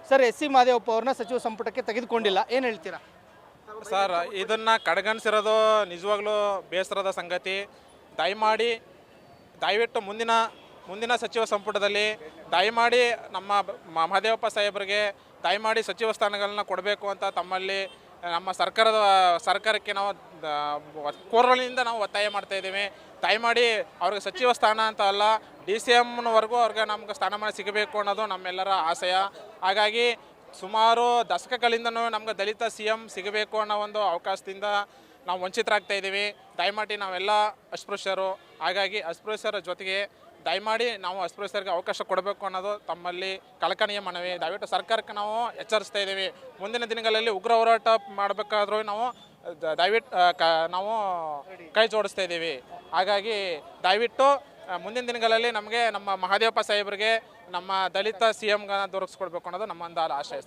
Sir S C Mahadevappa ಅವ್ರನ್ನ ಸಚಿವ ಸಂಪುಟಕ್ಕೆ ತೆಗೆದುಕೊಂಡಿಲ್ಲ, ಏನು ಹೇಳ್ತೀರಾ? ಸರ್ ಇದನ್ನು ಕಡೆಗಣಿಸಿರೋದು ನಿಜವಾಗ್ಲೂ ಬೇಸರದ ಸಂಗತಿ. ದಯವಿಟ್ಟು ಮುಂದಿನ ಸಚಿವ ಸಂಪುಟದಲ್ಲಿ ದಯಮಾಡಿ ನಮ್ಮ ಮಹದೇವಪ್ಪ ಸಾಹೇಬರಿಗೆ ದಯಮಾಡಿ ಸಚಿವ ಸ್ಥಾನಗಳನ್ನ ಕೊಡಬೇಕು ಅಂತ ತಮ್ಮಲ್ಲಿ ನಮ್ಮ ಸರ್ಕಾರಕ್ಕೆ ನಾವು ಕೋರಲಿನಿಂದ ನಾವು ಒತ್ತಾಯ ಮಾಡ್ತಾ ಇದ್ದೀವಿ. ದಯಮಾಡಿ ಅವ್ರಿಗೆ ಸಚಿವ ಸ್ಥಾನ ಅಂತ ಅಲ್ಲ, DCMವರೆಗೂ ಅವ್ರಿಗೆ ನಮ್ಗೆ ಸ್ಥಾನಮಾನ ಸಿಗಬೇಕು ಅನ್ನೋದು ನಮ್ಮೆಲ್ಲರ ಆಶಯ. ಹಾಗಾಗಿ ಸುಮಾರು ದಶಕಗಳಿಂದನೂ ನಮ್ಗೆ ದಲಿತ CM ಸಿಗಬೇಕು ಅನ್ನೋ ಒಂದು ಅವಕಾಶದಿಂದ ನಾವು ವಂಚಿತರಾಗ್ತಾ ಇದ್ದೀವಿ. ದಯಮಾಡಿ ನಾವೆಲ್ಲ ಅಸ್ಪೃಶ್ಯರು, ಹಾಗಾಗಿ ಅಸ್ಪೃಶ್ಯರ ಜೊತೆಗೆ ದಯಮಾಡಿ ನಾವು ಅಸ್ಪೃಶ್ಯರಿಗೆ ಅವಕಾಶ ಕೊಡಬೇಕು ಅನ್ನೋದು ತಮ್ಮಲ್ಲಿ ಕಳಕಳಿಯ ಮನವಿ. ದಯವಿಟ್ಟು ಸರ್ಕಾರಕ್ಕೆ ನಾವು ಎಚ್ಚರಿಸ್ತಾ ಇದ್ದೀವಿ. ಮುಂದಿನ ದಿನಗಳಲ್ಲಿ ಉಗ್ರ ಹೋರಾಟ ಮಾಡಬೇಕಾದ್ರೂ ನಾವು ನಾವು ಕೈ ಜೋಡಿಸ್ತಾ ಇದ್ದೀವಿ. ಹಾಗಾಗಿ ದಯವಿಟ್ಟು ಮುಂದಿನ ದಿನಗಳಲ್ಲಿ ನಮಗೆ ನಮ್ಮ ಮಹದೇವಪ್ಪ ಸಾಹೇಬರಿಗೆ ನಮ್ಮ ದಲಿತ CMಗಳನ್ನ ದೊರಕಿಸ್ಕೊಡ್ಬೇಕು ಅನ್ನೋದು ನಮ್ಮೊಂದು ಆಶಯ ಸರ್.